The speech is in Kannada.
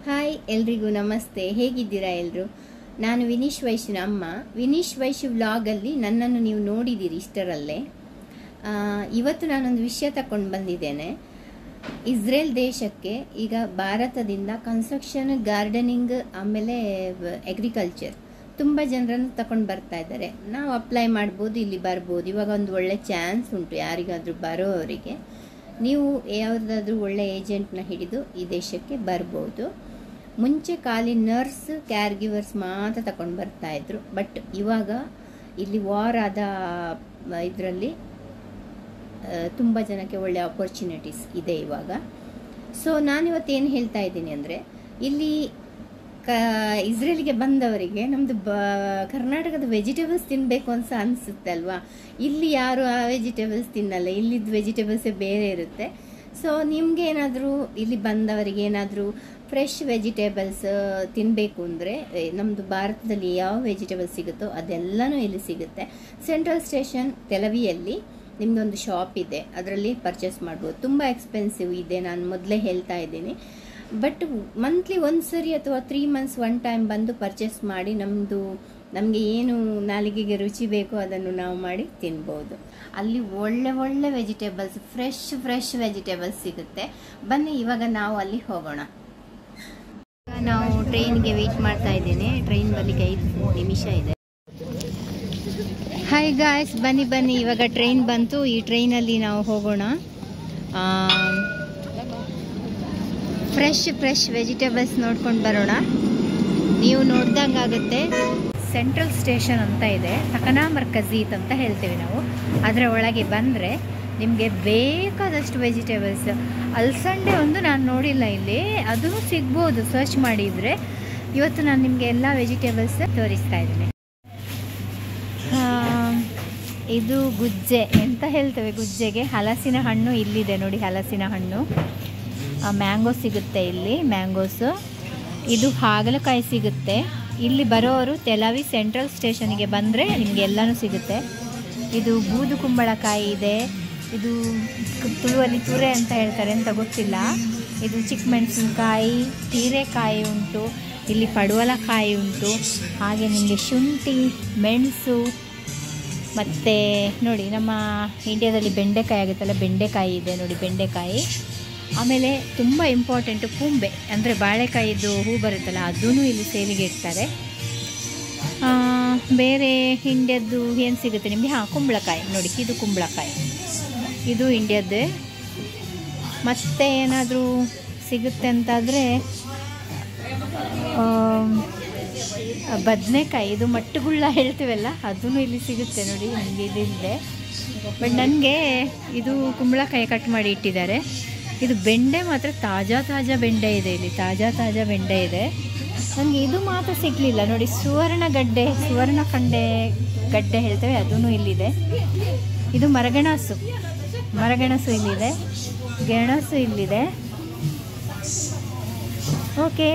ಹಾಯ್ ಎಲ್ರಿಗೂ ನಮಸ್ತೆ. ಹೇಗಿದ್ದೀರಾ ಎಲ್ಲರೂ? ನಾನು ವಿನೀಶ್ ವೈಶ್ಯನ ಅಮ್ಮ. ವಿನೀಶ್ ವೈಶ್ಯ ವ್ಲಾಗಲ್ಲಿ ನನ್ನನ್ನು ನೀವು ನೋಡಿದ್ದೀರಿ ಇಷ್ಟರಲ್ಲೇ. ಇವತ್ತು ನಾನೊಂದು ವಿಷಯ ತಗೊಂಡು ಬಂದಿದ್ದೇನೆ. ಇಸ್ರೇಲ್ ದೇಶಕ್ಕೆ ಈಗ ಭಾರತದಿಂದ ಕನ್ಸ್ಟ್ರಕ್ಷನ್, ಗಾರ್ಡನಿಂಗ್, ಆಮೇಲೆ ಅಗ್ರಿಕಲ್ಚರ್ ತುಂಬ ಜನರನ್ನು ತಗೊಂಡು ಬರ್ತಾ ಇದ್ದಾರೆ. ನಾವು ಅಪ್ಲೈ ಮಾಡ್ಬೋದು, ಇಲ್ಲಿ ಬರ್ಬೋದು. ಇವಾಗ ಒಂದು ಒಳ್ಳೆ ಚಾನ್ಸ್ ಉಂಟು ಯಾರಿಗಾದರೂ ಬರೋವರಿಗೆ. ನೀವು ಯಾವುದಾದ್ರೂ ಒಳ್ಳೆ ಏಜೆಂಟ್ನ ಹಿಡಿದು ಈ ದೇಶಕ್ಕೆ ಬರ್ಬೋದು. ಮುಂಚೆ ಖಾಲಿ ನರ್ಸ್, ಕ್ಯಾರ್ ಗಿವರ್ಸ್ ಮಾತ್ರ ತಗೊಂಡು ಬರ್ತಾಯಿದ್ರು. ಬಟ್ ಇವಾಗ ಇಲ್ಲಿ ವಾರ್ ಆದ ಇದರಲ್ಲಿ ತುಂಬ ಜನಕ್ಕೆ ಒಳ್ಳೆ ಆಪರ್ಚುನಿಟೀಸ್ ಇದೆ ಇವಾಗ. ಸೊ ನಾನಿವತ್ತು ಏನು ಹೇಳ್ತಾ ಇದ್ದೀನಿ ಅಂದರೆ, ಇಲ್ಲಿ ಇಸ್ರೇಲ್ಗೆ ಬಂದವರಿಗೆ ನಮ್ಮದು ಕರ್ನಾಟಕದ ವೆಜಿಟೇಬಲ್ಸ್ ತಿನ್ನಬೇಕು ಅಂತ ಅನಿಸುತ್ತೆ ಅಲ್ವಾ. ಇಲ್ಲಿ ಯಾರು ಆ ವೆಜಿಟೇಬಲ್ಸ್ ತಿನ್ನಲ್ಲ, ಇಲ್ಲಿದ್ದು ವೆಜಿಟೇಬಲ್ಸೇ ಬೇರೆ ಇರುತ್ತೆ. ಸೊ ನಿಮಗೆ ಏನಾದರೂ ಇಲ್ಲಿ ಬಂದವರಿಗೆ ಏನಾದರೂ ಫ್ರೆಶ್ ವೆಜಿಟೇಬಲ್ಸ್ ತಿನ್ನಬೇಕು ಅಂದರೆ ನಮ್ಮದು ಭಾರತದಲ್ಲಿ ಯಾವ ವೆಜಿಟೇಬಲ್ಸ್ ಸಿಗುತ್ತೋ ಅದೆಲ್ಲನೂ ಇಲ್ಲಿ ಸಿಗುತ್ತೆ. ಸೆಂಟ್ರಲ್ ಸ್ಟೇಷನ್ ತೆಲವಿಯಲ್ಲಿ ನಿಮ್ಮದೊಂದು ಶಾಪ್ ಇದೆ, ಅದರಲ್ಲಿ ಪರ್ಚೇಸ್ ಮಾಡ್ಬೋದು. ತುಂಬ ಎಕ್ಸ್ಪೆನ್ಸಿವ್ ಇದೆ, ನಾನು ಮೊದಲೇ ಹೇಳ್ತಾ ಇದ್ದೀನಿ. ಬಟ್ ಮಂತ್ಲಿ ಒಂದು ಸರಿ ಅಥವಾ 3 months ಒನ್ ಟೈಮ್ ಬಂದು ಪರ್ಚೇಸ್ ಮಾಡಿ ನಮಗೆ ಏನು ನಾಲಿಗೆಗೆ ರುಚಿ ಬೇಕೋ ಅದನ್ನು ನಾವು ಮಾಡಿ ತಿನ್ಬೋದು. ಅಲ್ಲಿ ಒಳ್ಳೆ ಒಳ್ಳೆ ವೆಜಿಟೇಬಲ್ಸ್, ಫ್ರೆಶ್ ವೆಜಿಟೇಬಲ್ಸ್ ಸಿಗುತ್ತೆ. ಬನ್ನಿ ಇವಾಗ ನಾವು ಅಲ್ಲಿ ಹೋಗೋಣ. ನಾವು ಟ್ರೈನ್ಗೆ ವೆಯ್ಟ್ ಮಾಡ್ತಾ ಇದ್ದೇನೆ. ಟ್ರೈನ್ ಬರಲಿಕ್ಕೆ 5 ನಿಮಿಷ ಇದೆ. ಹಾಯ್ ಗಾಯ್ಸ್, ಬನ್ನಿ ಇವಾಗ ಟ್ರೈನ್ ಬಂತು. ಈ ಟ್ರೈನಲ್ಲಿ ನಾವು ಹೋಗೋಣ. ಫ್ರೆಶ್ ವೆಜಿಟೇಬಲ್ಸ್ ನೋಡ್ಕೊಂಡು ಬರೋಣ. ನೀವು ನೋಡ್ದಂಗಾಗುತ್ತೆ. ಸೆಂಟ್ರಲ್ ಸ್ಟೇಷನ್ ಅಂತ ಇದೆ, ತಕನಾ ಮರ್ಕಜೀತ್ ಅಂತ ಹೇಳ್ತೇವೆ ನಾವು. ಅದರ ಒಳಗೆ ಬಂದರೆ ನಿಮಗೆ ಬೇಕಾದಷ್ಟು ವೆಜಿಟೇಬಲ್ಸ್. ಅಲಸಂಡೆ ಒಂದು ನಾನು ನೋಡಿಲ್ಲ ಇಲ್ಲಿ, ಅದು ಸಿಗ್ಬೋದು ಸರ್ಚ್ ಮಾಡಿದರೆ. ಇವತ್ತು ನಾನು ನಿಮಗೆ ಎಲ್ಲ ವೆಜಿಟೇಬಲ್ಸ್ ತೋರಿಸ್ತಾ ಇದ್ದೀನಿ. ಇದು ಗುಜ್ಜೆ ಅಂತ ಹೇಳ್ತೇವೆ. ಗುಜ್ಜೆಗೆ ಹಲಸಿನ ಹಣ್ಣು ಇಲ್ಲಿದೆ ನೋಡಿ, ಹಲಸಿನ ಹಣ್ಣು. ಮ್ಯಾಂಗೋ ಸಿಗುತ್ತೆ ಇಲ್ಲಿ, ಮ್ಯಾಂಗೋಸು. ಇದು ಹಾಗಲಕಾಯಿ ಸಿಗುತ್ತೆ. ಇಲ್ಲಿ ಬರೋರು ತೆಲವಿ ಸೆಂಟ್ರಲ್ ಸ್ಟೇಷನ್ಗೆ ಬಂದರೆ ನಿಮಗೆ ಎಲ್ಲನೂ ಸಿಗುತ್ತೆ. ಇದು ಬೂದು ಕುಂಬಳಕಾಯಿ ಇದೆ. ಇದು ತುಳುವಲ್ಲಿ ತುರೆ ಅಂತ ಹೇಳ್ತಾರೆ ಅಂತ ಗೊತ್ತಿಲ್ಲ. ಇದು ಚಿಕ್ಕ ಮೆಣಸಿನ್ಕಾಯಿ, ಹೀರೆಕಾಯಿ ಉಂಟು, ಇಲ್ಲಿ ಪಡವಲಕಾಯಿ ಉಂಟು. ಹಾಗೆ ನಿಮಗೆ ಶುಂಠಿ, ಮೆಣಸು, ಮತ್ತು ನೋಡಿ ನಮ್ಮ ಇಂಡಿಯಾದಲ್ಲಿ ಬೆಂಡೆಕಾಯಿ ಆಗುತ್ತಲ್ಲ, ಬೆಂಡೆಕಾಯಿ ಇದೆ ನೋಡಿ, ಬೆಂಡೆಕಾಯಿ. ಆಮೇಲೆ ತುಂಬ ಇಂಪಾರ್ಟೆಂಟು ಪೂಂಬೆ, ಅಂದರೆ ಬಾಳೆಕಾಯಿದು ಹೂ ಬರುತ್ತಲ್ಲ, ಅದೂ ಇಲ್ಲಿ ಸೇಲಿಗೆ ಇಡ್ತಾರೆ. ಬೇರೆ ಇಂಡಿಯಾದ್ದು ಏನು ಸಿಗುತ್ತೆ ನಿಮಗೆ? ಕುಂಬಳಕಾಯಿ ನೋಡಿ, ಇದು ಕುಂಬಳಕಾಯಿ, ಇದು ಇಂಡಿಯಾದ್ದೇ. ಮತ್ತು ಏನಾದರೂ ಸಿಗುತ್ತೆ ಅಂತಾದರೆ ಬದನೆಕಾಯಿ, ಇದು ಮಟ್ಟುಗುಳ್ಳ ಹೇಳ್ತೀವಲ್ಲ, ಅದೂ ಇಲ್ಲಿ ಸಿಗುತ್ತೆ ನೋಡಿ. ನನಗೆ ಇದಿದೆ. ಬಟ್ ನನಗೆ ಇದು ಕುಂಬಳಕಾಯಿ ಕಟ್ ಮಾಡಿ ಇಟ್ಟಿದ್ದಾರೆ. ಇದು ಬೆಂಡೆ ಮಾತ್ರ ತಾಜಾ ಬೆಂಡೆ ಇದೆ ಇಲ್ಲಿ, ತಾಜಾ ಬೆಂಡೆ ಇದೆ. ನನಗೆ ಇದು ಮಾತ್ರ ಸಿಗಲಿಲ್ಲ ನೋಡಿ. ಸುವರ್ಣಖಂಡೆ ಗಡ್ಡೆ ಹೇಳ್ತೇವೆ, ಅದೂ ಇಲ್ಲಿದೆ. ಇದು ಮರಗೆಣಸು ಇಲ್ಲಿದೆ, ಗೆಣಸು ಇಲ್ಲಿದೆ. ಓಕೆ.